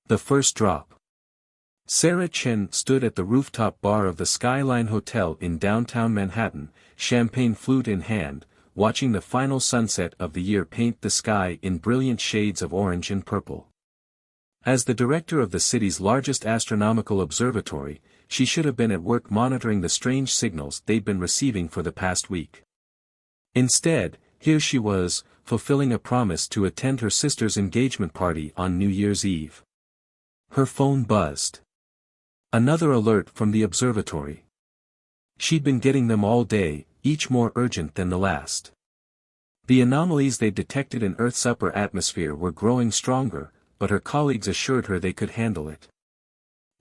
The first drop. Sarah Chen stood at the rooftop bar of the Skyline Hotel in downtown Manhattan, champagne flute in hand, watching the final sunset of the year paint the sky in brilliant shades of orange and purple. As the director of the city's largest astronomical observatory, she should have been at work monitoring the strange signals they'd been receiving for the past week. Instead, here she was, fulfilling a promise to attend her sister's engagement party on New Year's Eve. Her phone buzzed. Another alert from the observatory. She'd been getting them all day, each more urgent than the last. The anomalies they'd detected in Earth's upper atmosphere were growing stronger, but her colleagues assured her they could handle it.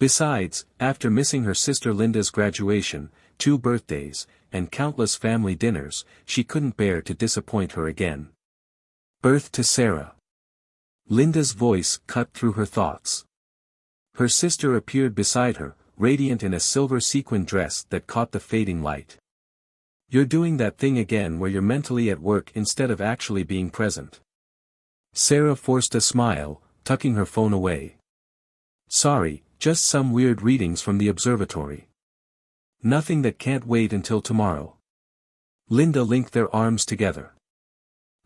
Besides, after missing her sister Linda's graduation, 2 birthdays, and countless family dinners, she couldn't bear to disappoint her again. Birth to Sarah. Linda's voice cut through her thoughts. Her sister appeared beside her, radiant in a silver sequin dress that caught the fading light. "You're doing that thing again where you're mentally at work instead of actually being present." Sarah forced a smile, tucking her phone away. "Sorry, just some weird readings from the observatory. Nothing that can't wait until tomorrow." Linda linked their arms together.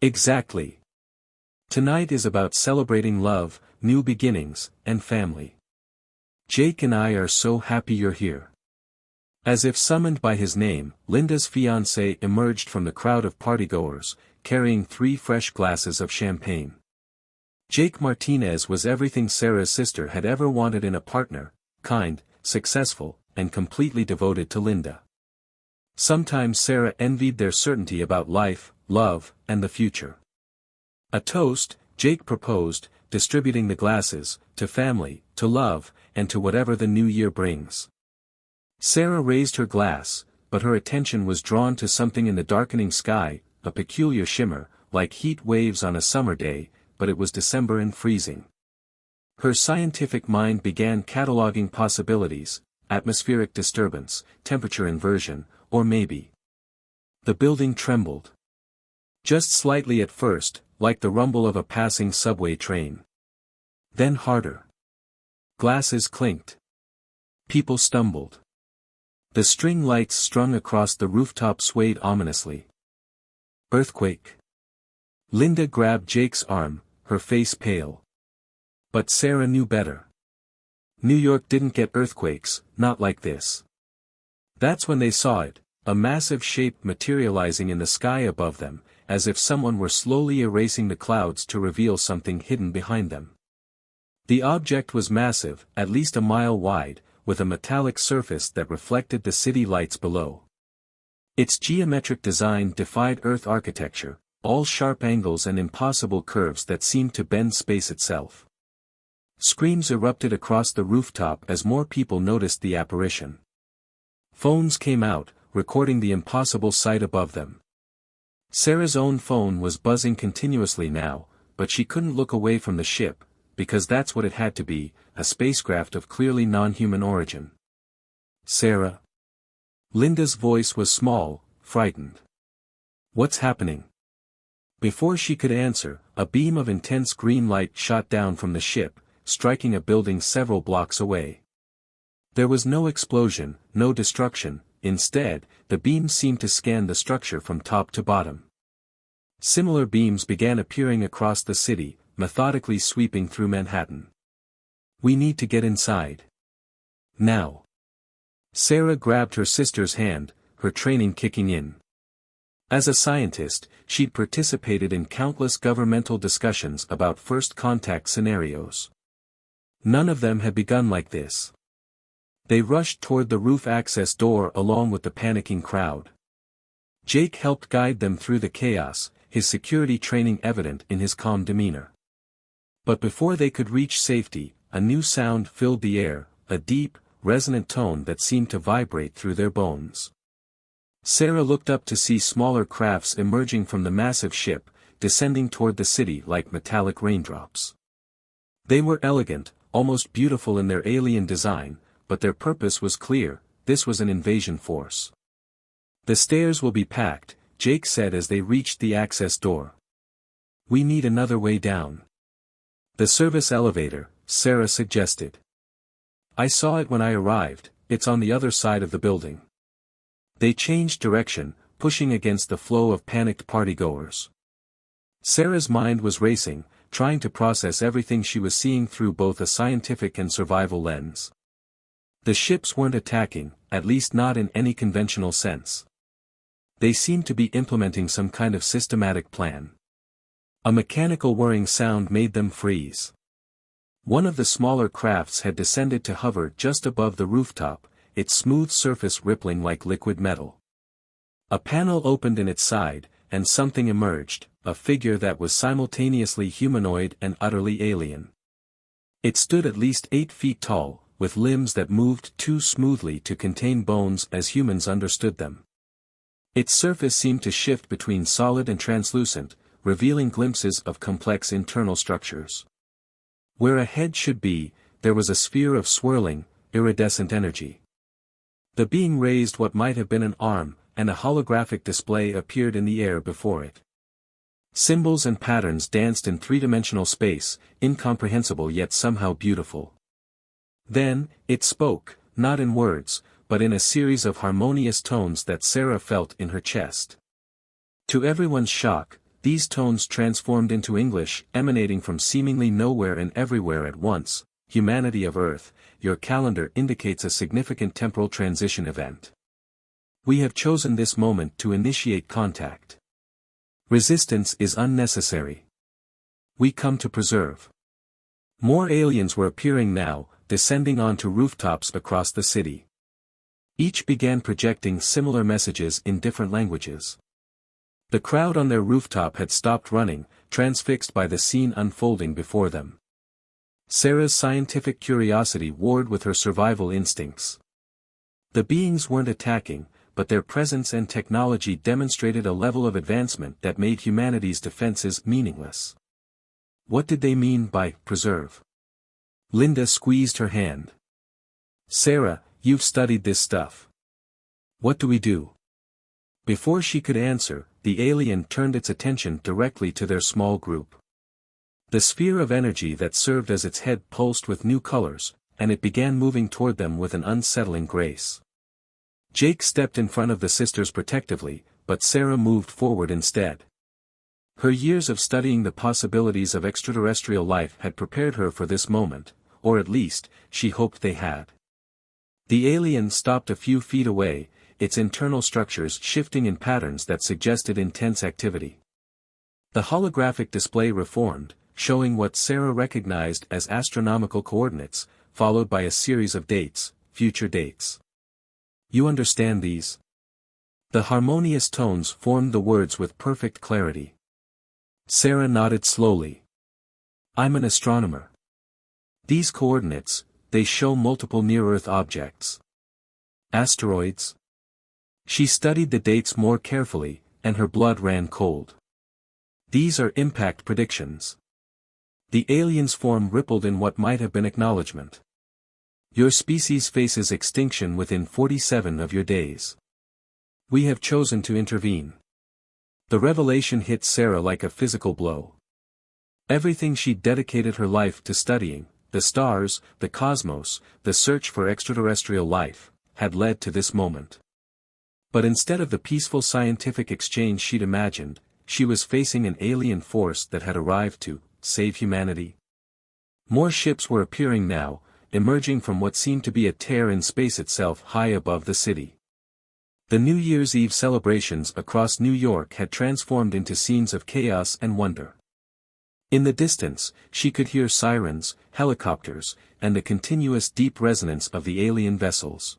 "Exactly. Tonight is about celebrating love, new beginnings, and family. Jake and I are so happy you're here." As if summoned by his name, Linda's fiancé emerged from the crowd of partygoers, carrying 3 fresh glasses of champagne. Jake Martinez was everything Sarah's sister had ever wanted in a partner: kind, successful, and completely devoted to Linda. Sometimes Sarah envied their certainty about life, love, and the future. A toast, Jake proposed, distributing the glasses, to family, to love, and to whatever the new year brings. Sarah raised her glass, but her attention was drawn to something in the darkening sky, a peculiar shimmer, like heat waves on a summer day, but it was December and freezing. Her scientific mind began cataloging possibilities: atmospheric disturbance, temperature inversion, or maybe. The building trembled. Just slightly at first, like the rumble of a passing subway train. Then harder. Glasses clinked. People stumbled. The string lights strung across the rooftop swayed ominously. Earthquake. Linda grabbed Jake's arm, her face pale. But Sarah knew better. New York didn't get earthquakes, not like this. That's when they saw it, a massive shape materializing in the sky above them, as if someone were slowly erasing the clouds to reveal something hidden behind them. The object was massive, at least a mile wide, with a metallic surface that reflected the city lights below. Its geometric design defied Earth architecture, all sharp angles and impossible curves that seemed to bend space itself. Screams erupted across the rooftop as more people noticed the apparition. Phones came out, recording the impossible sight above them. Sarah's own phone was buzzing continuously now, but she couldn't look away from the ship, because that's what it had to be, a spacecraft of clearly non-human origin. "Sarah?" Linda's voice was small, frightened. "What's happening?" Before she could answer, a beam of intense green light shot down from the ship, striking a building several blocks away. There was no explosion, no destruction. Instead, the beam seemed to scan the structure from top to bottom. Similar beams began appearing across the city, methodically sweeping through Manhattan. "We need to get inside. Now." Sarah grabbed her sister's hand, her training kicking in. As a scientist, she'd participated in countless governmental discussions about first contact scenarios. None of them had begun like this. They rushed toward the roof access door along with the panicking crowd. Jake helped guide them through the chaos, his security training evident in his calm demeanor. But before they could reach safety, a new sound filled the air, a deep, resonant tone that seemed to vibrate through their bones. Sarah looked up to see smaller crafts emerging from the massive ship, descending toward the city like metallic raindrops. They were elegant, almost beautiful in their alien design, but their purpose was clear: this was an invasion force. "The stairs will be packed," Jake said as they reached the access door. "We need another way down." The service elevator, Sarah suggested. I saw it when I arrived, it's on the other side of the building. They changed direction, pushing against the flow of panicked partygoers. Sarah's mind was racing, trying to process everything she was seeing through both a scientific and survival lens. The ships weren't attacking, at least not in any conventional sense. They seemed to be implementing some kind of systematic plan. A mechanical whirring sound made them freeze. One of the smaller crafts had descended to hover just above the rooftop, its smooth surface rippling like liquid metal. A panel opened in its side, and something emerged, a figure that was simultaneously humanoid and utterly alien. It stood at least 8 feet tall, with limbs that moved too smoothly to contain bones as humans understood them. Its surface seemed to shift between solid and translucent, revealing glimpses of complex internal structures. Where a head should be, there was a sphere of swirling, iridescent energy. The being raised what might have been an arm, and a holographic display appeared in the air before it. Symbols and patterns danced in three-dimensional space, incomprehensible yet somehow beautiful. Then, it spoke, not in words, but in a series of harmonious tones that Sarah felt in her chest. To everyone's shock, these tones transformed into English, emanating from seemingly nowhere and everywhere at once. Humanity of Earth, your calendar indicates a significant temporal transition event. We have chosen this moment to initiate contact. Resistance is unnecessary. We come to preserve. More aliens were appearing now, descending onto rooftops across the city. Each began projecting similar messages in different languages. The crowd on their rooftop had stopped running, transfixed by the scene unfolding before them. Sarah's scientific curiosity warred with her survival instincts. The beings weren't attacking, but their presence and technology demonstrated a level of advancement that made humanity's defenses meaningless. What did they mean by preserve? Linda squeezed her hand. Sarah, you've studied this stuff. What do we do? Before she could answer, the alien turned its attention directly to their small group. The sphere of energy that served as its head pulsed with new colors, and it began moving toward them with an unsettling grace. Jake stepped in front of the sisters protectively, but Sarah moved forward instead. Her years of studying the possibilities of extraterrestrial life had prepared her for this moment, or at least, she hoped they had. The alien stopped a few feet away, its internal structures shifting in patterns that suggested intense activity. The holographic display reformed, showing what Sarah recognized as astronomical coordinates, followed by a series of dates, future dates. You understand these? The harmonious tones formed the words with perfect clarity. Sarah nodded slowly. I'm an astronomer. These coordinates, they show multiple near-Earth objects. Asteroids? She studied the dates more carefully, and her blood ran cold. These are impact predictions. The alien's form rippled in what might have been acknowledgement. Your species faces extinction within 47 of your days. We have chosen to intervene. The revelation hit Sarah like a physical blow. Everything she'd dedicated her life to studying, the stars, the cosmos, the search for extraterrestrial life, had led to this moment. But instead of the peaceful scientific exchange she'd imagined, she was facing an alien force that had arrived to save humanity. More ships were appearing now, emerging from what seemed to be a tear in space itself high above the city. The New Year's Eve celebrations across New York had transformed into scenes of chaos and wonder. In the distance, she could hear sirens, helicopters, and the continuous deep resonance of the alien vessels.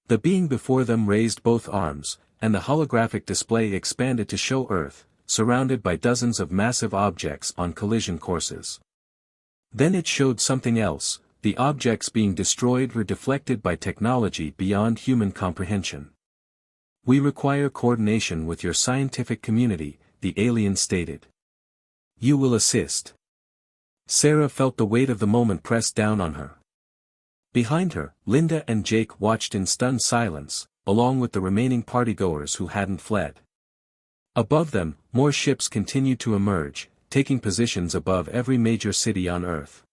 The being before them raised both arms, and the holographic display expanded to show Earth, surrounded by dozens of massive objects on collision courses. Then it showed something else, the objects being destroyed or deflected by technology beyond human comprehension. We require coordination with your scientific community, the alien stated. You will assist. Sarah felt the weight of the moment press down on her. Behind her, Linda and Jake watched in stunned silence, along with the remaining partygoers who hadn't fled. Above them, more ships continued to emerge, taking positions above every major city on Earth.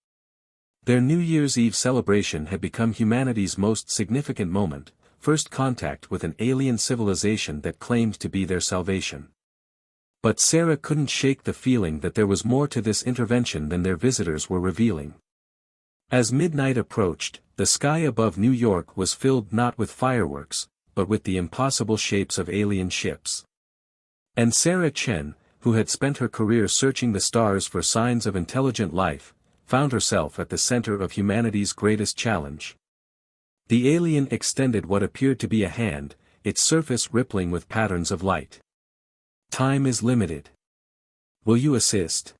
Their New Year's Eve celebration had become humanity's most significant moment, first contact with an alien civilization that claimed to be their salvation. But Sarah couldn't shake the feeling that there was more to this intervention than their visitors were revealing. As midnight approached, the sky above New York was filled not with fireworks, but with the impossible shapes of alien ships. And Sarah Chen, who had spent her career searching the stars for signs of intelligent life, found herself at the center of humanity's greatest challenge. The alien extended what appeared to be a hand, its surface rippling with patterns of light. "Time is limited. Will you assist?"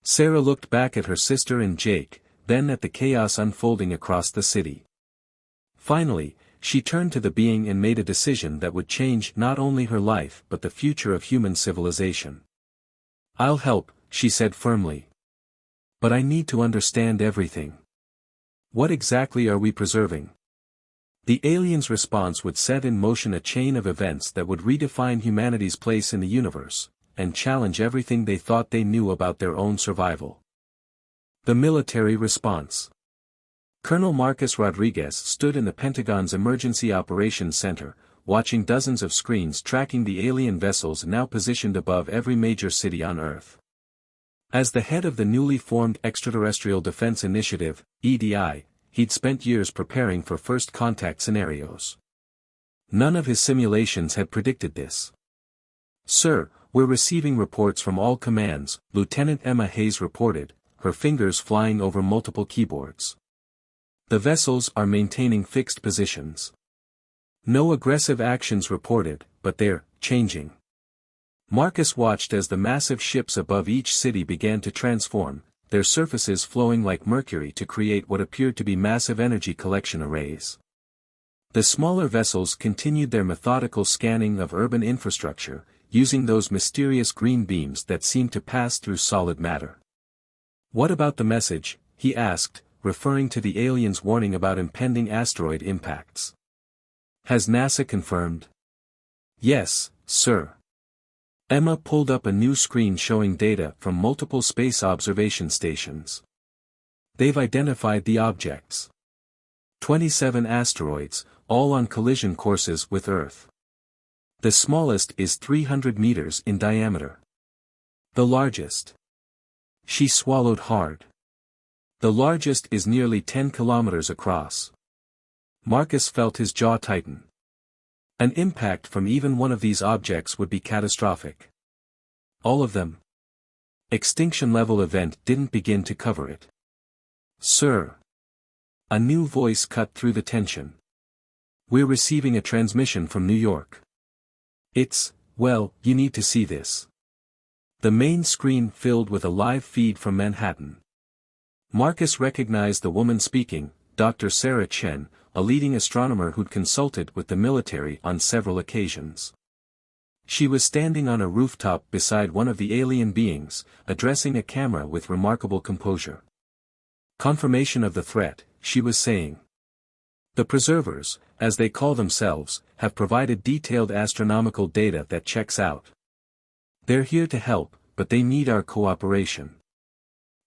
Sarah looked back at her sister and Jake, then at the chaos unfolding across the city. Finally, she turned to the being and made a decision that would change not only her life but the future of human civilization. "I'll help," she said firmly. "But I need to understand everything. What exactly are we preserving?" The alien's response would set in motion a chain of events that would redefine humanity's place in the universe, and challenge everything they thought they knew about their own survival. The military response. Colonel Marcus Rodriguez stood in the Pentagon's Emergency Operations Center, watching dozens of screens tracking the alien vessels now positioned above every major city on Earth. As the head of the newly formed Extraterrestrial Defense Initiative, EDI, he'd spent years preparing for first contact scenarios. None of his simulations had predicted this. "Sir, we're receiving reports from all commands," Lieutenant Emma Hayes reported, her fingers flying over multiple keyboards. "The vessels are maintaining fixed positions. No aggressive actions reported, but they're changing." Marcus watched as the massive ships above each city began to transform, their surfaces flowing like mercury to create what appeared to be massive energy collection arrays. The smaller vessels continued their methodical scanning of urban infrastructure, using those mysterious green beams that seemed to pass through solid matter. "What about the message?" he asked, referring to the aliens' warning about impending asteroid impacts. "Has NASA confirmed?" "Yes, sir." Emma pulled up a new screen showing data from multiple space observation stations. "They've identified the objects. 27 asteroids, all on collision courses with Earth. The smallest is 300 meters in diameter. The largest." She swallowed hard. "The largest is nearly 10 kilometers across." Marcus felt his jaw tighten. An impact from even one of these objects would be catastrophic. "All of them?" Extinction-level event didn't begin to cover it. "Sir." A new voice cut through the tension. "We're receiving a transmission from New York. Well, you need to see this." The main screen filled with a live feed from Manhattan. Marcus recognized the woman speaking, Dr. Sarah Chen, a leading astronomer who'd consulted with the military on several occasions. She was standing on a rooftop beside one of the alien beings, addressing a camera with remarkable composure. "Confirmation of the threat," she was saying. "The preservers, as they call themselves, have provided detailed astronomical data that checks out. They're here to help, but they need our cooperation.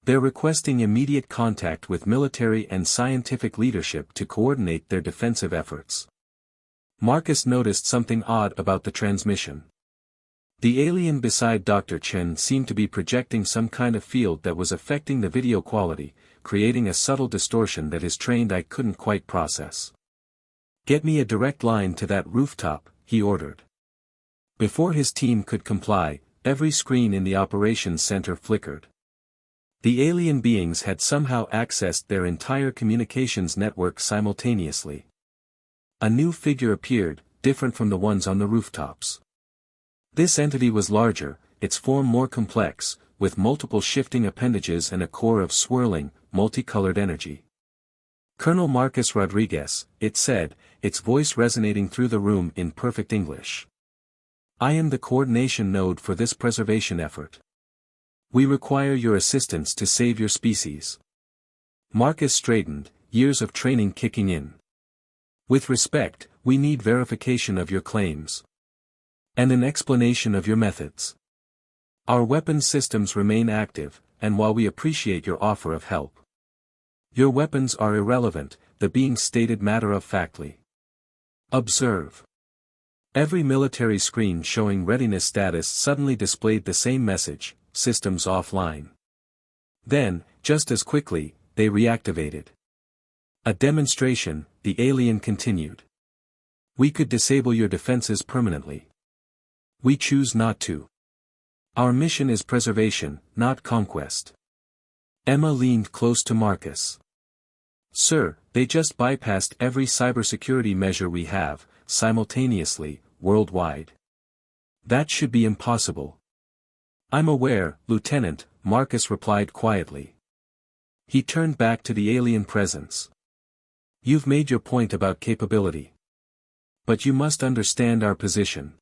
They're requesting immediate contact with military and scientific leadership to coordinate their defensive efforts." Marcus noticed something odd about the transmission. The alien beside Dr. Chen seemed to be projecting some kind of field that was affecting the video quality, creating a subtle distortion that his trained eye couldn't quite process. "Get me a direct line to that rooftop," he ordered. Before his team could comply, every screen in the operations center flickered. The alien beings had somehow accessed their entire communications network simultaneously. A new figure appeared, different from the ones on the rooftops. This entity was larger, its form more complex, with multiple shifting appendages and a core of swirling, multicolored energy. "Colonel Marcus Rodriguez," it said, its voice resonating through the room in perfect English. "I am the coordination node for this preservation effort. We require your assistance to save your species." Marcus straightened, years of training kicking in. "With respect, we need verification of your claims. And an explanation of your methods. Our weapons systems remain active, and while we appreciate your offer of help, Your weapons are irrelevant, the being stated matter-of-factly. Observe. Every military screen showing readiness status suddenly displayed the same message, systems offline. Then, just as quickly, they reactivated. A demonstration, the alien continued. We could disable your defenses permanently. We choose not to. Our mission is preservation, not conquest. Emma leaned close to Marcus. Sir, they just bypassed every cybersecurity measure we have, simultaneously, worldwide. That should be impossible. I'm aware, Lieutenant, Marcus replied quietly. He turned back to the alien presence. You've made your point about capability. But you must understand our position.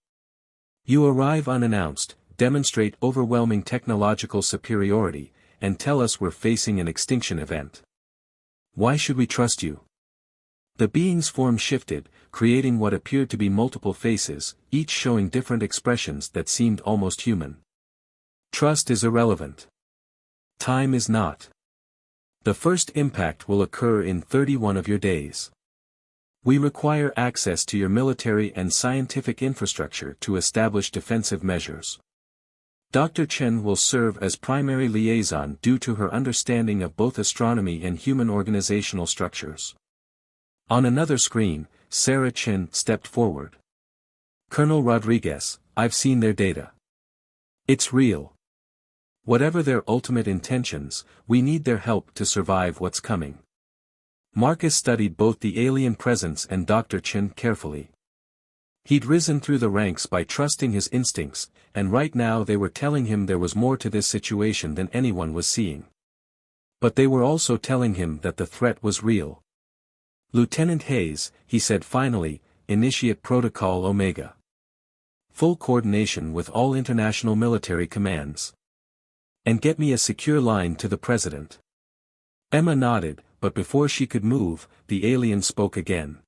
You arrive unannounced, demonstrate overwhelming technological superiority, and tell us we're facing an extinction event. Why should we trust you? The being's form shifted, creating what appeared to be multiple faces, each showing different expressions that seemed almost human. Trust is irrelevant. Time is not. The first impact will occur in 31 of your days. We require access to your military and scientific infrastructure to establish defensive measures. Dr. Chen will serve as primary liaison due to her understanding of both astronomy and human organizational structures. On another screen, Sarah Chen stepped forward. Colonel Rodriguez, I've seen their data. It's real. Whatever their ultimate intentions, we need their help to survive what's coming. Marcus studied both the alien presence and Dr. Chen carefully. He'd risen through the ranks by trusting his instincts, and right now they were telling him there was more to this situation than anyone was seeing. But they were also telling him that the threat was real. Lieutenant Hayes, he said finally, initiate Protocol Omega. Full coordination with all international military commands. And get me a secure line to the President. Emma nodded, but before she could move, the alien spoke again.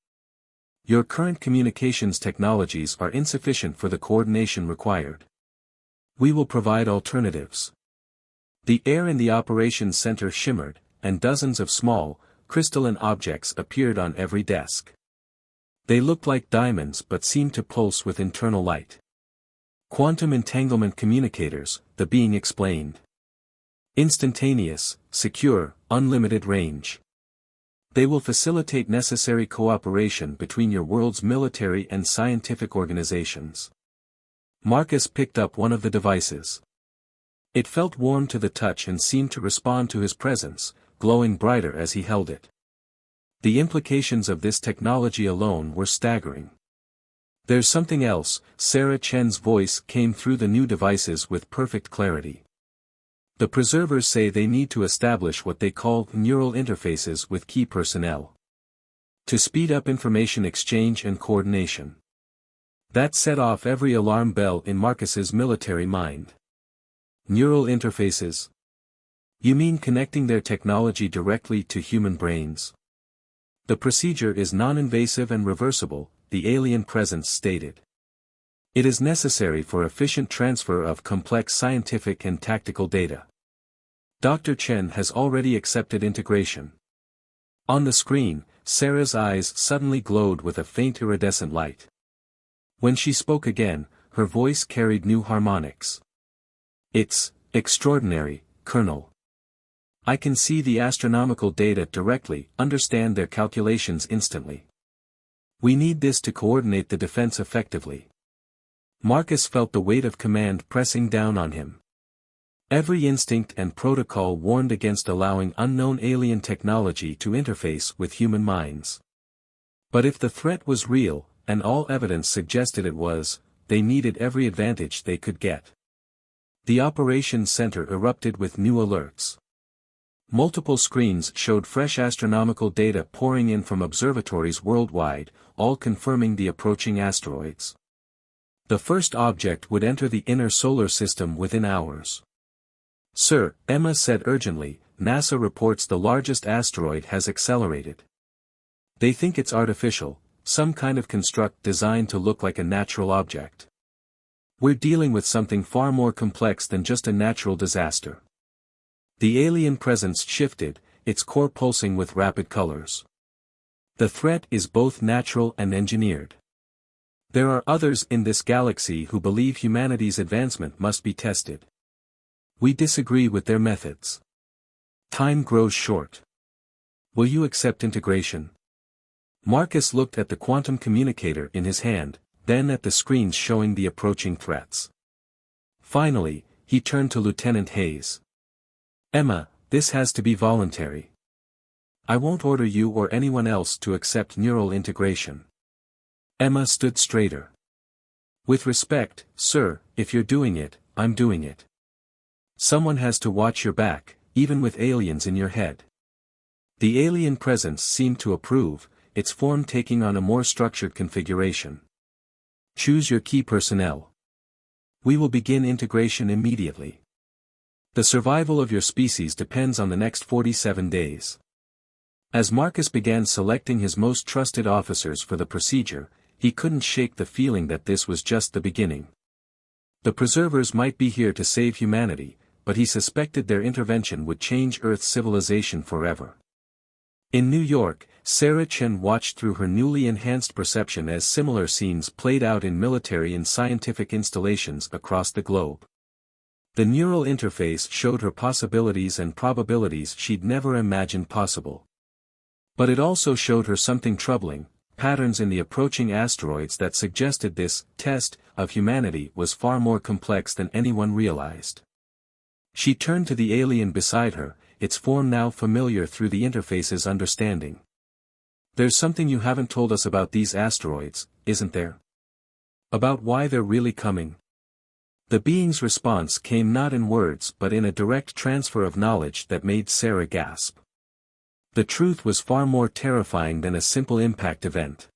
Your current communications technologies are insufficient for the coordination required. We will provide alternatives. The air in the operations center shimmered, and dozens of small, crystalline objects appeared on every desk. They looked like diamonds but seemed to pulse with internal light. Quantum entanglement communicators, the being explained. Instantaneous, secure, unlimited range. They will facilitate necessary cooperation between your world's military and scientific organizations. Marcus picked up one of the devices. It felt warm to the touch and seemed to respond to his presence, glowing brighter as he held it. The implications of this technology alone were staggering. There's something else, Sarah Chen's voice came through the new devices with perfect clarity. The preservers say they need to establish what they call neural interfaces with key personnel. To speed up information exchange and coordination. That set off every alarm bell in Marcus's military mind. Neural interfaces? You mean connecting their technology directly to human brains? The procedure is non-invasive and reversible, the alien presence stated. It is necessary for efficient transfer of complex scientific and tactical data. Dr. Chen has already accepted integration. On the screen, Sarah's eyes suddenly glowed with a faint iridescent light. When she spoke again, her voice carried new harmonics. It's extraordinary, Colonel. I can see the astronomical data directly, understand their calculations instantly. We need this to coordinate the defense effectively. Marcus felt the weight of command pressing down on him. Every instinct and protocol warned against allowing unknown alien technology to interface with human minds. But if the threat was real, and all evidence suggested it was, they needed every advantage they could get. The operations center erupted with new alerts. Multiple screens showed fresh astronomical data pouring in from observatories worldwide, all confirming the approaching asteroids. The first object would enter the inner solar system within hours. Sir, Emma said urgently, NASA reports the largest asteroid has accelerated. They think it's artificial, some kind of construct designed to look like a natural object. We're dealing with something far more complex than just a natural disaster. The alien presence shifted, its core pulsing with rapid colors. The threat is both natural and engineered. There are others in this galaxy who believe humanity's advancement must be tested. We disagree with their methods. Time grows short. Will you accept integration? Marcus looked at the quantum communicator in his hand, then at the screens showing the approaching threats. Finally, he turned to Lieutenant Hayes. Emma, this has to be voluntary. I won't order you or anyone else to accept neural integration. Emma stood straighter. With respect, sir, if you're doing it, I'm doing it. Someone has to watch your back, even with aliens in your head. The alien presence seemed to approve, its form taking on a more structured configuration. Choose your key personnel. We will begin integration immediately. The survival of your species depends on the next 47 days. As Marcus began selecting his most trusted officers for the procedure, he couldn't shake the feeling that this was just the beginning. The preservers might be here to save humanity, but he suspected their intervention would change Earth's civilization forever. In New York, Sarah Chen watched through her newly enhanced perception as similar scenes played out in military and scientific installations across the globe. The neural interface showed her possibilities and probabilities she'd never imagined possible. But it also showed her something troubling, patterns in the approaching asteroids that suggested this test of humanity was far more complex than anyone realized. She turned to the alien beside her, its form now familiar through the interface's understanding. There's something you haven't told us about these asteroids, isn't there? About why they're really coming? The being's response came not in words but in a direct transfer of knowledge that made Sarah gasp. The truth was far more terrifying than a simple impact event.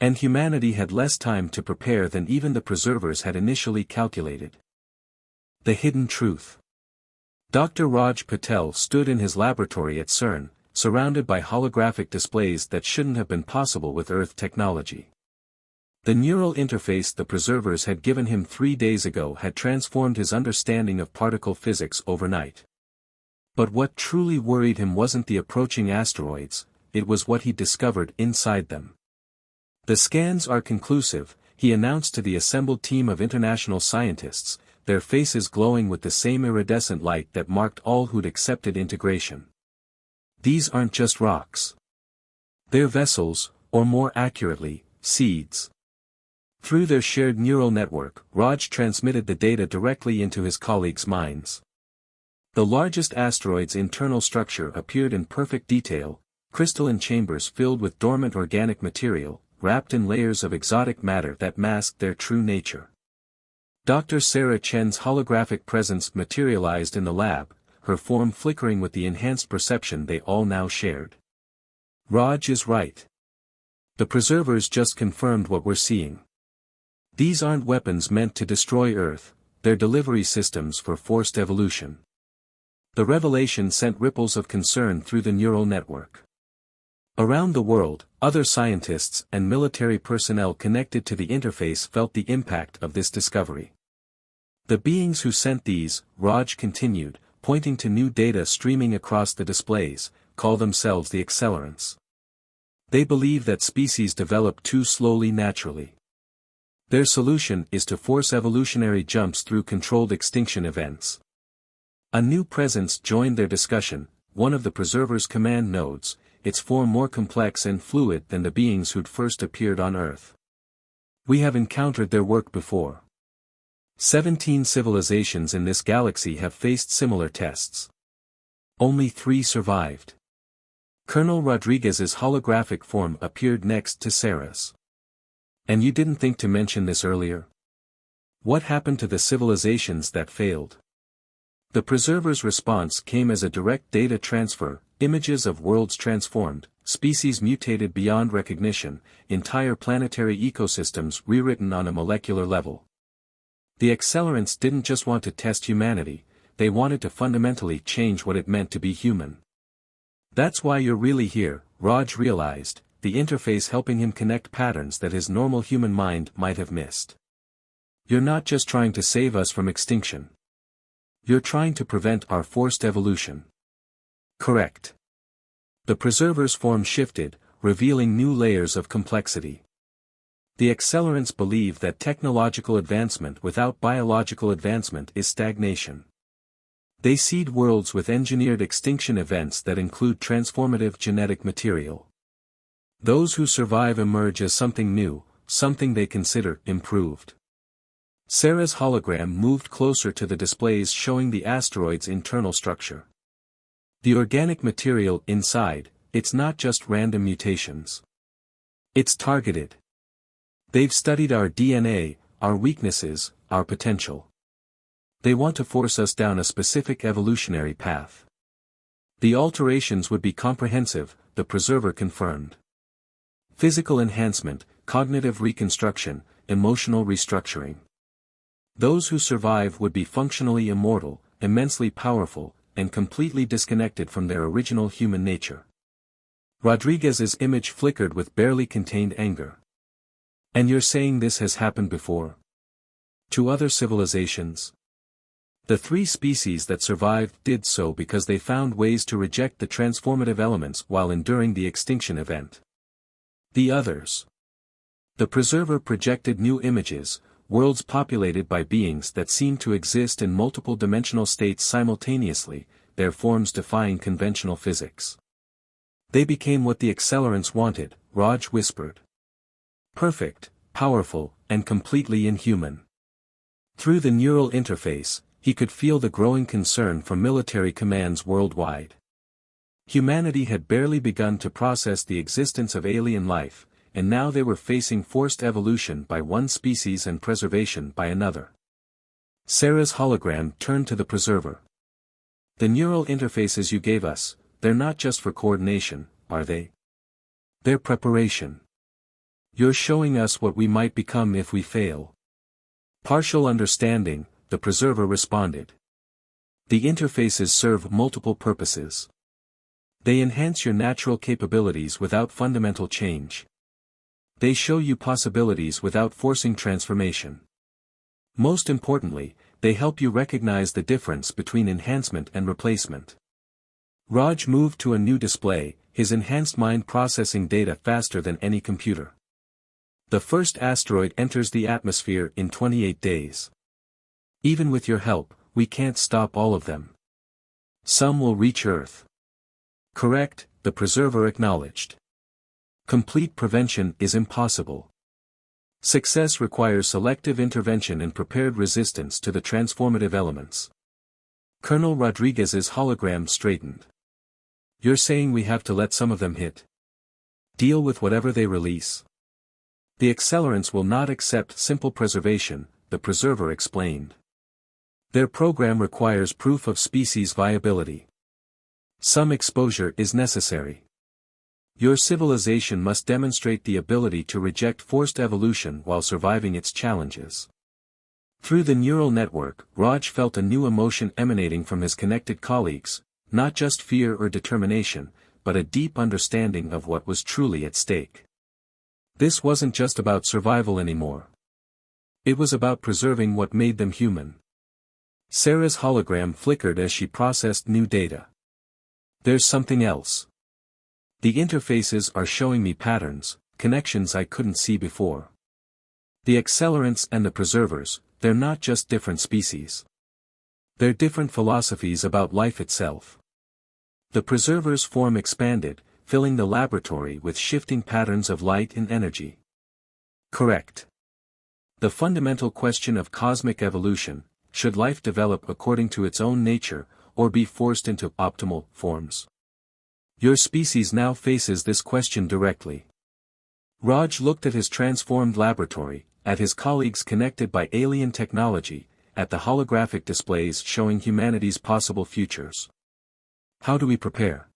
And humanity had less time to prepare than even the preservers had initially calculated. The hidden truth. Dr. Raj Patel stood in his laboratory at CERN, surrounded by holographic displays that shouldn't have been possible with Earth technology. The neural interface the preservers had given him 3 days ago had transformed his understanding of particle physics overnight. But what truly worried him wasn't the approaching asteroids, it was what he discovered inside them. The scans are conclusive, he announced to the assembled team of international scientists, their faces glowing with the same iridescent light that marked all who'd accepted integration. These aren't just rocks. They're vessels, or more accurately, seeds. Through their shared neural network, Raj transmitted the data directly into his colleagues' minds. The largest asteroid's internal structure appeared in perfect detail, crystalline chambers filled with dormant organic material, wrapped in layers of exotic matter that masked their true nature. Dr. Sarah Chen's holographic presence materialized in the lab, her form flickering with the enhanced perception they all now shared. Raj is right. The preservers just confirmed what we're seeing. These aren't weapons meant to destroy Earth, they're delivery systems for forced evolution. The revelation sent ripples of concern through the neural network. Around the world, other scientists and military personnel connected to the interface felt the impact of this discovery. The beings who sent these, Raj continued, pointing to new data streaming across the displays, call themselves the accelerants. They believe that species develop too slowly naturally. Their solution is to force evolutionary jumps through controlled extinction events. A new presence joined their discussion, one of the preserver's command nodes, its form more complex and fluid than the beings who'd first appeared on Earth. We have encountered their work before. 17 civilizations in this galaxy have faced similar tests. Only 3 survived. Colonel Rodriguez's holographic form appeared next to Sarah's. And you didn't think to mention this earlier? What happened to the civilizations that failed? The preserver's response came as a direct data transfer, images of worlds transformed, species mutated beyond recognition, entire planetary ecosystems rewritten on a molecular level. The accelerants didn't just want to test humanity, they wanted to fundamentally change what it meant to be human. That's why you're really here, Raj realized, the interface helping him connect patterns that his normal human mind might have missed. You're not just trying to save us from extinction. You're trying to prevent our forced evolution. Correct. The preserver's form shifted, revealing new layers of complexity. The accelerants believe that technological advancement without biological advancement is stagnation. They seed worlds with engineered extinction events that include transformative genetic material. Those who survive emerge as something new, something they consider improved. Sarah's hologram moved closer to the displays showing the asteroid's internal structure. The organic material inside, it's not just random mutations. It's targeted. They've studied our DNA, our weaknesses, our potential. They want to force us down a specific evolutionary path. The alterations would be comprehensive, the preserver confirmed. Physical enhancement, cognitive reconstruction, emotional restructuring. Those who survive would be functionally immortal, immensely powerful, and completely disconnected from their original human nature. Rodriguez's image flickered with barely contained anger. And you're saying this has happened before? To other civilizations? The 3 species that survived did so because they found ways to reject the transformative elements while enduring the extinction event. The others. The preserver projected new images, worlds populated by beings that seemed to exist in multiple dimensional states simultaneously, their forms defying conventional physics. They became what the accelerants wanted, Raj whispered. Perfect, powerful, and completely inhuman. Through the neural interface, he could feel the growing concern for military commands worldwide. Humanity had barely begun to process the existence of alien life, and now they were facing forced evolution by one species and preservation by another. Sarah's hologram turned to the preserver. The neural interfaces you gave us, they're not just for coordination, are they? They're preparation. You're showing us what we might become if we fail. Partial understanding, the preserver responded. The interfaces serve multiple purposes. They enhance your natural capabilities without fundamental change. They show you possibilities without forcing transformation. Most importantly, they help you recognize the difference between enhancement and replacement. Raj moved to a new display, his enhanced mind processing data faster than any computer. The first asteroid enters the atmosphere in 28 days. Even with your help, we can't stop all of them. Some will reach Earth. Correct, the preserver acknowledged. Complete prevention is impossible. Success requires selective intervention and prepared resistance to the transformative elements. Colonel Rodriguez's hologram straightened. You're saying we have to let some of them hit? Deal with whatever they release. The accelerants will not accept simple preservation, the preserver explained. Their program requires proof of species viability. Some exposure is necessary. Your civilization must demonstrate the ability to reject forced evolution while surviving its challenges. Through the neural network, Raj felt a new emotion emanating from his connected colleagues, not just fear or determination, but a deep understanding of what was truly at stake. This wasn't just about survival anymore. It was about preserving what made them human. Sarah's hologram flickered as she processed new data. There's something else. The interfaces are showing me patterns, connections I couldn't see before. The accelerants and the preservers, they're not just different species. They're different philosophies about life itself. The preserver's form expanded, filling the laboratory with shifting patterns of light and energy. Correct. The fundamental question of cosmic evolution, should life develop according to its own nature, or be forced into optimal forms? Your species now faces this question directly. Raj looked at his transformed laboratory, at his colleagues connected by alien technology, at the holographic displays showing humanity's possible futures. How do we prepare?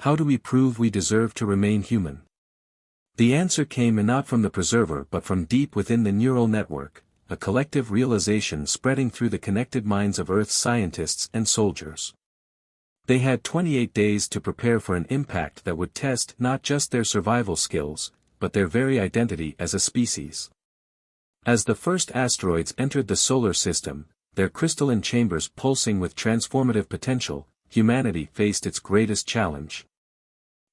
How do we prove we deserve to remain human? The answer came not from the preserver but from deep within the neural network, a collective realization spreading through the connected minds of Earth's scientists and soldiers. They had 28 days to prepare for an impact that would test not just their survival skills, but their very identity as a species. As the first asteroids entered the solar system, their crystalline chambers pulsing with transformative potential, humanity faced its greatest challenge.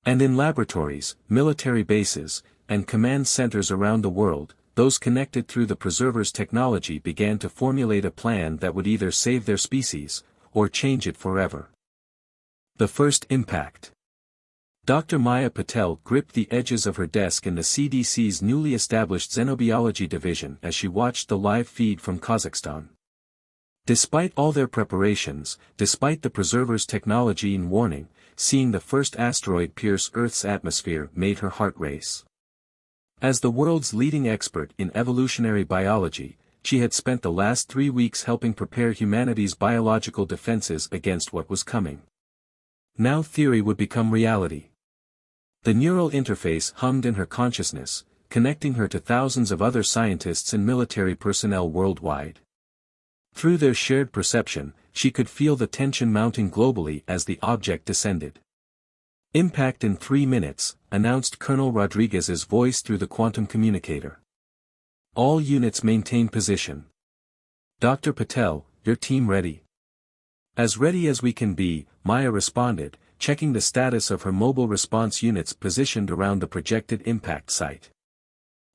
And in laboratories, military bases, and command centers around the world, those connected through the Preserver's technology began to formulate a plan that would either save their species, or change it forever. The first impact. Dr. Maya Patel gripped the edges of her desk in the CDC's newly established Xenobiology division as she watched the live feed from Kazakhstan. Despite all their preparations, despite the Preserver's technology and warning, seeing the first asteroid pierce Earth's atmosphere made her heart race. As the world's leading expert in evolutionary biology, she had spent the last 3 weeks helping prepare humanity's biological defenses against what was coming. Now theory would become reality. The neural interface hummed in her consciousness, connecting her to thousands of other scientists and military personnel worldwide. Through their shared perception, she could feel the tension mounting globally as the object descended. "Impact in 3 minutes," announced Colonel Rodriguez's voice through the quantum communicator. "All units maintain position. Dr. Patel, your team ready?" "As ready as we can be," Maya responded, checking the status of her mobile response units positioned around the projected impact site.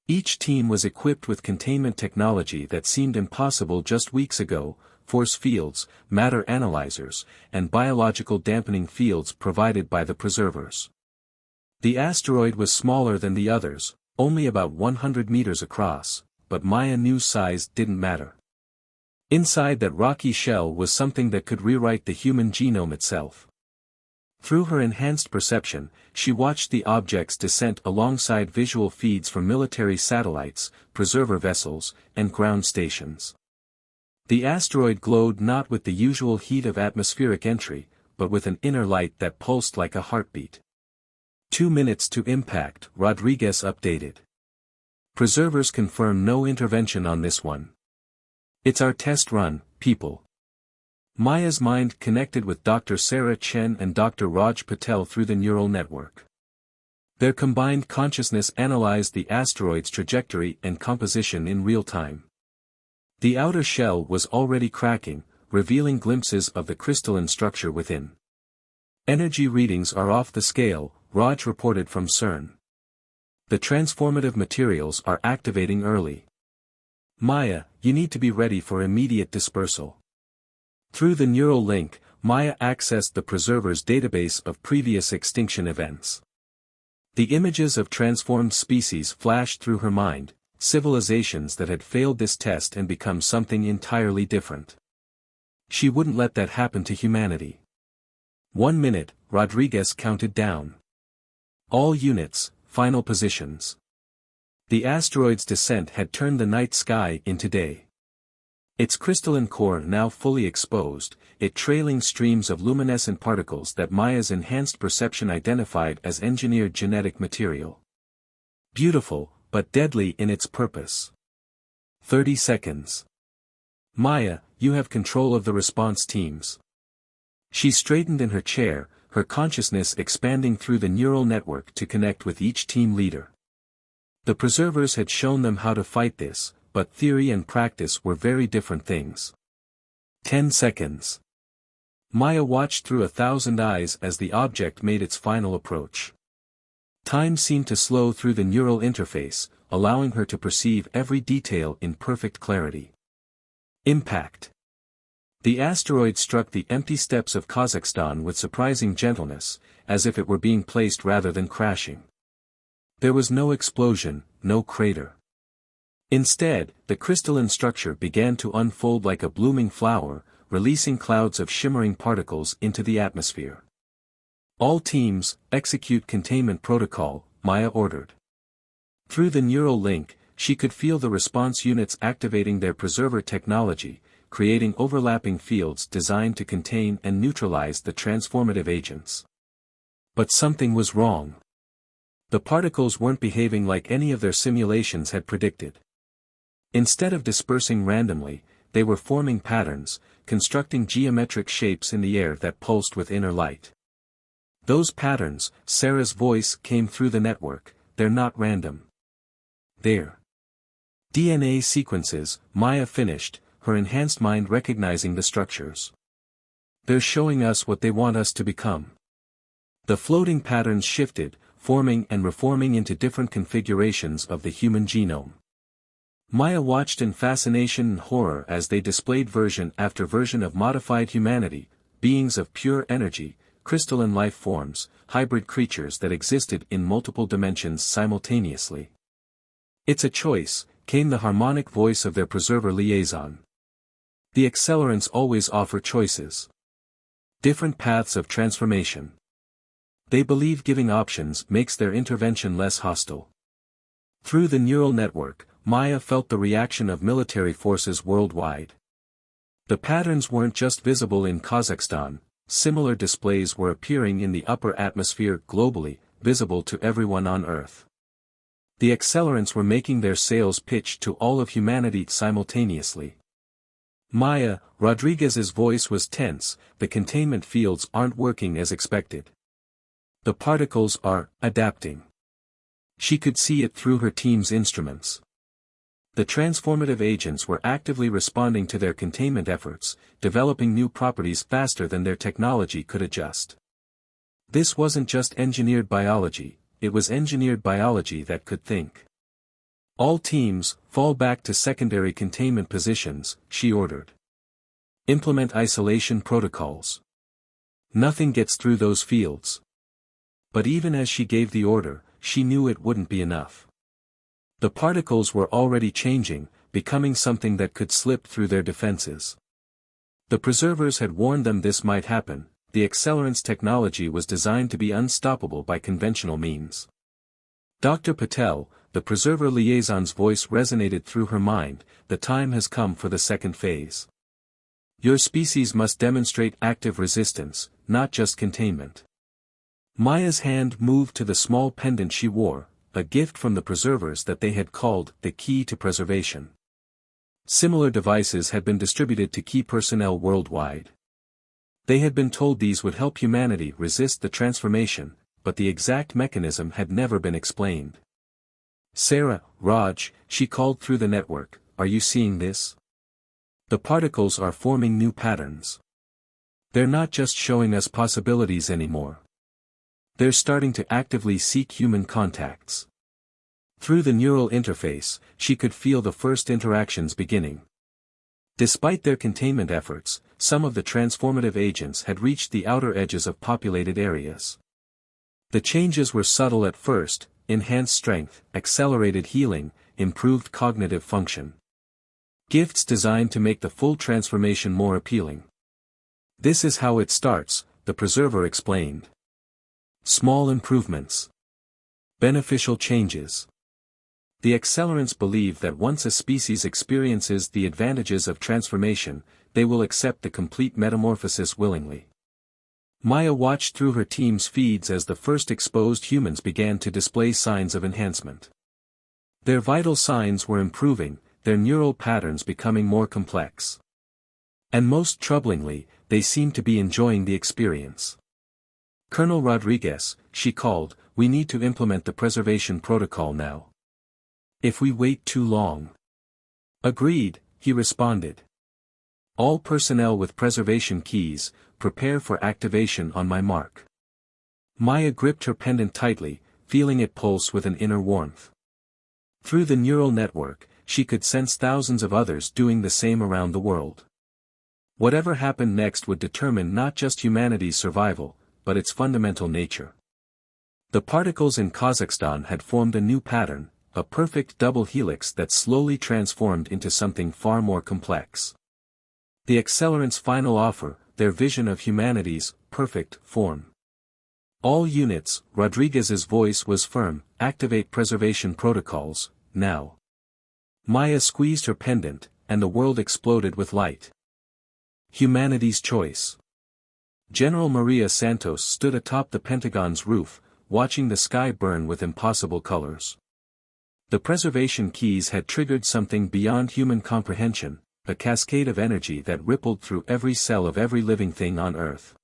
Each team was equipped with containment technology that seemed impossible just weeks ago: force fields, matter analyzers, and biological dampening fields provided by the Preservers. The asteroid was smaller than the others, only about 100 meters across, but Maya knew size didn't matter. Inside that rocky shell was something that could rewrite the human genome itself. Through her enhanced perception, she watched the object's descent alongside visual feeds from military satellites, Preserver vessels, and ground stations. The asteroid glowed not with the usual heat of atmospheric entry, but with an inner light that pulsed like a heartbeat. 2 minutes to impact, Rodriguez updated. Preservers confirm no intervention on this one. "It's our test run, people." Maya's mind connected with Dr. Sarah Chen and Dr. Raj Patel through the neural network. Their combined consciousness analyzed the asteroid's trajectory and composition in real time. The outer shell was already cracking, revealing glimpses of the crystalline structure within. "Energy readings are off the scale," Raj reported from CERN. "The transformative materials are activating early. Maya, you need to be ready for immediate dispersal." Through the neural link, Maya accessed the Preserver's database of previous extinction events. The images of transformed species flashed through her mind, civilizations that had failed this test and become something entirely different. She wouldn't let that happen to humanity. 1 minute, Rodriguez counted down. "All units, final positions." The asteroid's descent had turned the night sky into day. Its crystalline core now fully exposed, it trailing streams of luminescent particles that Maya's enhanced perception identified as engineered genetic material. Beautiful, but deadly in its purpose. 30 seconds. "Maya, you have control of the response teams." She straightened in her chair, her consciousness expanding through the neural network to connect with each team leader. The Preservers had shown them how to fight this, but theory and practice were very different things. 10 seconds. Maya watched through 1,000 eyes as the object made its final approach. Time seemed to slow through the neural interface, allowing her to perceive every detail in perfect clarity. Impact. The asteroid struck the empty steppes of Kazakhstan with surprising gentleness, as if it were being placed rather than crashing. There was no explosion, no crater. Instead, the crystalline structure began to unfold like a blooming flower, releasing clouds of shimmering particles into the atmosphere. "All teams, execute containment protocol," Maya ordered. Through the neural link, she could feel the response units activating their Preserver technology, creating overlapping fields designed to contain and neutralize the transformative agents. But something was wrong. The particles weren't behaving like any of their simulations had predicted. Instead of dispersing randomly, they were forming patterns, constructing geometric shapes in the air that pulsed with inner light. "Those patterns," Sarah's voice came through the network, "they're not random. They're DNA sequences," Maya finished, her enhanced mind recognizing the structures. They're showing us what they want us to become. The floating patterns shifted, forming and reforming into different configurations of the human genome. Maya watched in fascination and horror as they displayed version after version of modified humanity, beings of pure energy, crystalline life forms, hybrid creatures that existed in multiple dimensions simultaneously. "It's a choice," came the harmonic voice of their preserver liaison. "The accelerants always offer choices. Different paths of transformation. They believe giving options makes their intervention less hostile." Through the neural network, Maya felt the reaction of military forces worldwide. The patterns weren't just visible in Kazakhstan, similar displays were appearing in the upper atmosphere globally, visible to everyone on Earth. The accelerants were making their sales pitch to all of humanity simultaneously. "Maya," Rodriguez's voice was tense, "the containment fields aren't working as expected. The particles are adapting." She could see it through her team's instruments. The transformative agents were actively responding to their containment efforts, developing new properties faster than their technology could adjust. This wasn't just engineered biology, it was engineered biology that could think. "All teams, fall back to secondary containment positions," she ordered. "Implement isolation protocols. Nothing gets through those fields." But even as she gave the order, she knew it wouldn't be enough. The particles were already changing, becoming something that could slip through their defenses. The preservers had warned them this might happen. The accelerant's technology was designed to be unstoppable by conventional means. "Dr. Patel," the preserver liaison's voice resonated through her mind, "the time has come for the second phase. Your species must demonstrate active resistance, not just containment." Maya's hand moved to the small pendant she wore, a gift from the preservers that they had called the key to preservation. Similar devices had been distributed to key personnel worldwide. They had been told these would help humanity resist the transformation, but the exact mechanism had never been explained. "Sarah, Raj," she called through the network, "are you seeing this? The particles are forming new patterns. They're not just showing us possibilities anymore. They're starting to actively seek human contacts." Through the neural interface, she could feel the first interactions beginning. Despite their containment efforts, some of the transformative agents had reached the outer edges of populated areas. The changes were subtle at first: enhanced strength, accelerated healing, improved cognitive function. Gifts designed to make the full transformation more appealing. "This is how it starts," the preserver explained. "Small improvements. Beneficial changes." The accelerants believe that once a species experiences the advantages of transformation, they will accept the complete metamorphosis willingly. Maya watched through her team's feeds as the first exposed humans began to display signs of enhancement. Their vital signs were improving, their neural patterns becoming more complex. And most troublingly, they seemed to be enjoying the experience. "Colonel Rodriguez," she called, "we need to implement the preservation protocol now. If we wait too long." "Agreed," he responded. "All personnel with preservation keys, prepare for activation on my mark." Maya gripped her pendant tightly, feeling it pulse with an inner warmth. Through the neural network, she could sense thousands of others doing the same around the world. Whatever happened next would determine not just humanity's survival, but its fundamental nature. The particles in Kazakhstan had formed a new pattern, a perfect double helix that slowly transformed into something far more complex. The accelerant's final offer, their vision of humanity's perfect form. "All units," Rodriguez's voice was firm, "activate preservation protocols, now." Maya squeezed her pendant, and the world exploded with light. Humanity's choice. General Maria Santos stood atop the Pentagon's roof, watching the sky burn with impossible colors. The preservation keys had triggered something beyond human comprehension, a cascade of energy that rippled through every cell of every living thing on Earth.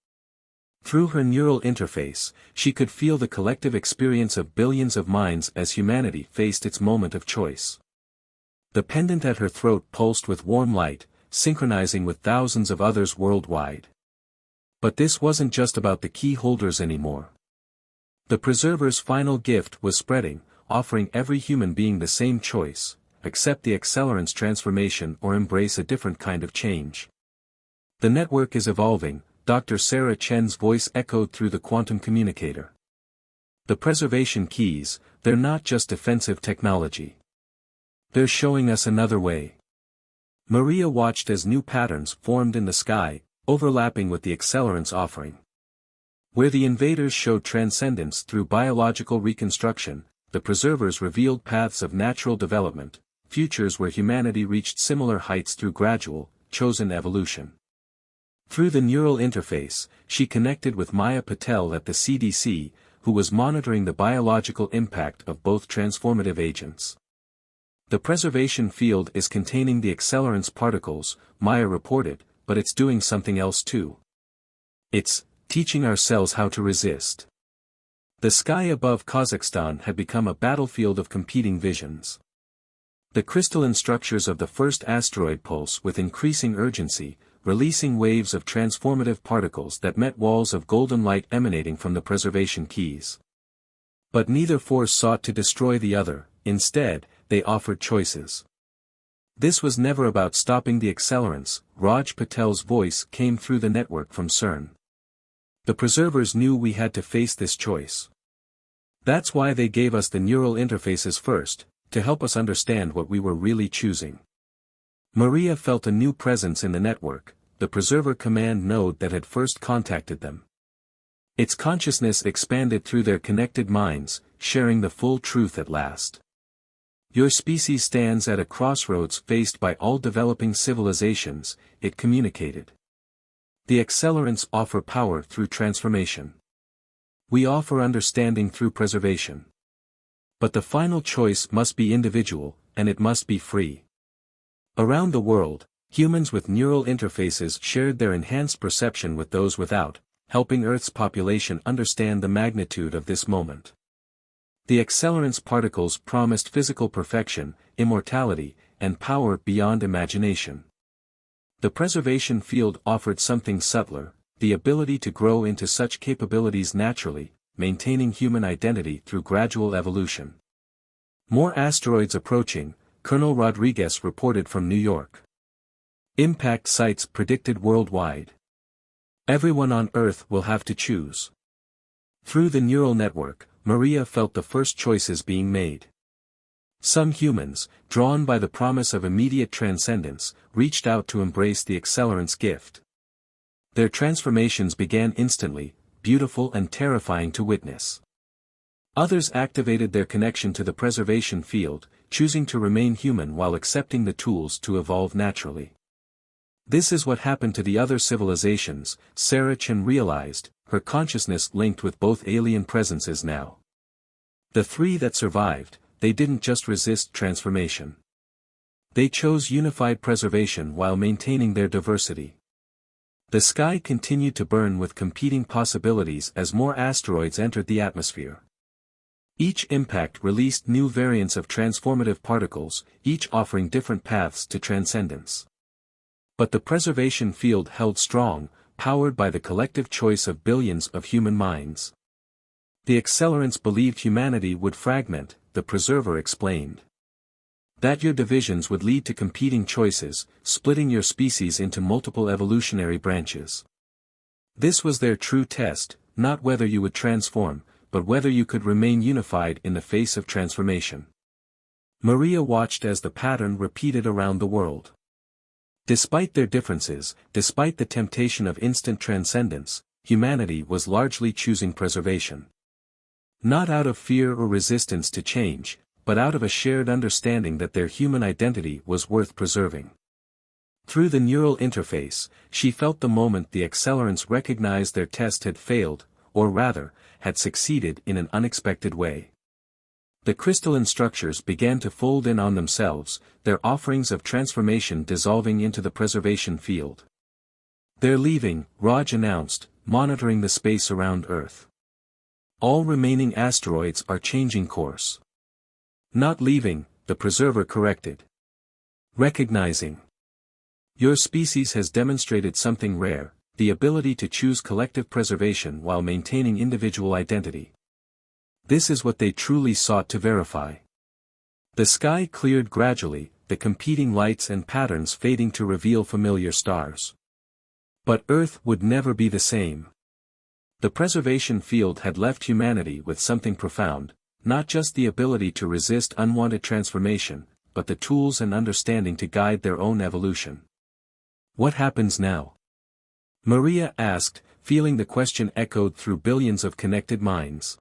Through her neural interface, she could feel the collective experience of billions of minds as humanity faced its moment of choice. The pendant at her throat pulsed with warm light, synchronizing with thousands of others worldwide. But this wasn't just about the key holders anymore. The preserver's final gift was spreading, offering every human being the same choice: accept the accelerant's transformation or embrace a different kind of change. The network is evolving, Dr. Sarah Chen's voice echoed through the quantum communicator. The preservation keys, they're not just defensive technology. They're showing us another way. Maria watched as new patterns formed in the sky, overlapping with the accelerant's offering. Where the invaders showed transcendence through biological reconstruction, the preservers revealed paths of natural development, futures where humanity reached similar heights through gradual, chosen evolution. Through the neural interface, she connected with Maya Patel at the CDC, who was monitoring the biological impact of both transformative agents. The preservation field is containing the accelerant's particles, Maya reported, but it's doing something else too. It's teaching our cells how to resist. The sky above Kazakhstan had become a battlefield of competing visions. The crystalline structures of the first asteroid pulse with increasing urgency, releasing waves of transformative particles that met walls of golden light emanating from the preservation keys. But neither force sought to destroy the other, instead, they offered choices. This was never about stopping the accelerants, Raj Patel's voice came through the network from CERN. The preservers knew we had to face this choice. That's why they gave us the neural interfaces first, to help us understand what we were really choosing. Maria felt a new presence in the network, the preserver command node that had first contacted them. Its consciousness expanded through their connected minds, sharing the full truth at last. Your species stands at a crossroads faced by all developing civilizations, it communicated. The accelerants offer power through transformation. We offer understanding through preservation. But the final choice must be individual, and it must be free. Around the world, humans with neural interfaces shared their enhanced perception with those without, helping Earth's population understand the magnitude of this moment. The accelerant's particles promised physical perfection, immortality, and power beyond imagination. The preservation field offered something subtler, the ability to grow into such capabilities naturally, maintaining human identity through gradual evolution. More asteroids approaching, Colonel Rodriguez reported from New York. Impact sites predicted worldwide. Everyone on Earth will have to choose. Through the neural network, Maria felt the first choices being made. Some humans, drawn by the promise of immediate transcendence, reached out to embrace the accelerant's gift. Their transformations began instantly, beautiful and terrifying to witness. Others activated their connection to the preservation field, choosing to remain human while accepting the tools to evolve naturally. This is what happened to the other civilizations, Sarah Chen realized, her consciousness linked with both alien presences now. The three that survived, they didn't just resist transformation. They chose unified preservation while maintaining their diversity. The sky continued to burn with competing possibilities as more asteroids entered the atmosphere. Each impact released new variants of transformative particles, each offering different paths to transcendence. But the preservation field held strong, powered by the collective choice of billions of human minds. The accelerants believed humanity would fragment, the preserver explained. That your divisions would lead to competing choices, splitting your species into multiple evolutionary branches. This was their true test, not whether you would transform, but whether you could remain unified in the face of transformation. Maria watched as the pattern repeated around the world. Despite their differences, despite the temptation of instant transcendence, humanity was largely choosing preservation. Not out of fear or resistance to change, but out of a shared understanding that their human identity was worth preserving. Through the neural interface, she felt the moment the accelerants recognized their test had failed, or rather, had succeeded in an unexpected way. The crystalline structures began to fold in on themselves, their offerings of transformation dissolving into the preservation field. They're leaving, Raj announced, monitoring the space around Earth. All remaining asteroids are changing course. Not leaving, the preserver corrected. Recognizing. Your species has demonstrated something rare, the ability to choose collective preservation while maintaining individual identity. This is what they truly sought to verify. The sky cleared gradually, the competing lights and patterns fading to reveal familiar stars. But Earth would never be the same. The preservation field had left humanity with something profound, not just the ability to resist unwanted transformation, but the tools and understanding to guide their own evolution. What happens now? Maria asked, feeling the question echoed through billions of connected minds.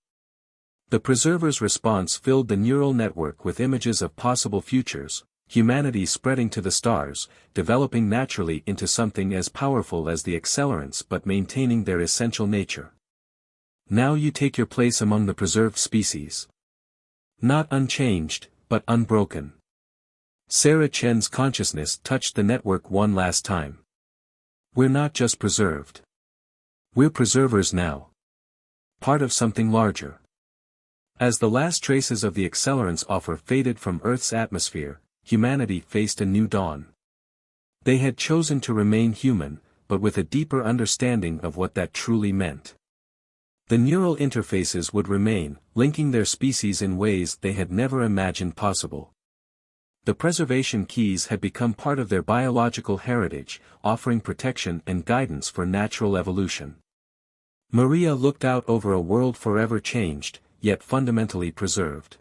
The preserver's response filled the neural network with images of possible futures, humanity spreading to the stars, developing naturally into something as powerful as the accelerants but maintaining their essential nature. Now you take your place among the preserved species. Not unchanged, but unbroken. Sarah Chen's consciousness touched the network one last time. We're not just preserved. We're preservers now. Part of something larger. As the last traces of the accelerants offer faded from Earth's atmosphere, humanity faced a new dawn. They had chosen to remain human, but with a deeper understanding of what that truly meant. The neural interfaces would remain, linking their species in ways they had never imagined possible. The preservation keys had become part of their biological heritage, offering protection and guidance for natural evolution. Maria looked out over a world forever changed, yet fundamentally preserved.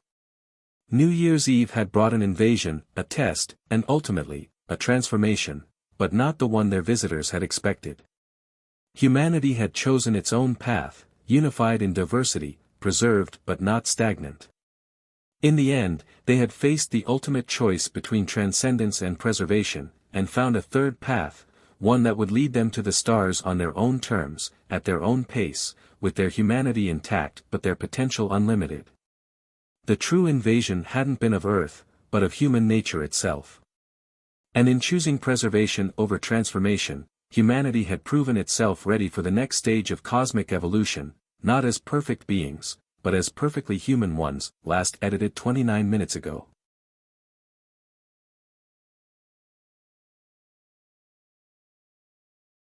New Year's Eve had brought an invasion, a test, and ultimately, a transformation, but not the one their visitors had expected. Humanity had chosen its own path, unified in diversity, preserved but not stagnant. In the end, they had faced the ultimate choice between transcendence and preservation, and found a third path, one that would lead them to the stars on their own terms, at their own pace, with their humanity intact but their potential unlimited. The true invasion hadn't been of Earth, but of human nature itself. And in choosing preservation over transformation, humanity had proven itself ready for the next stage of cosmic evolution, not as perfect beings, but as perfectly human ones, last edited 29 minutes ago.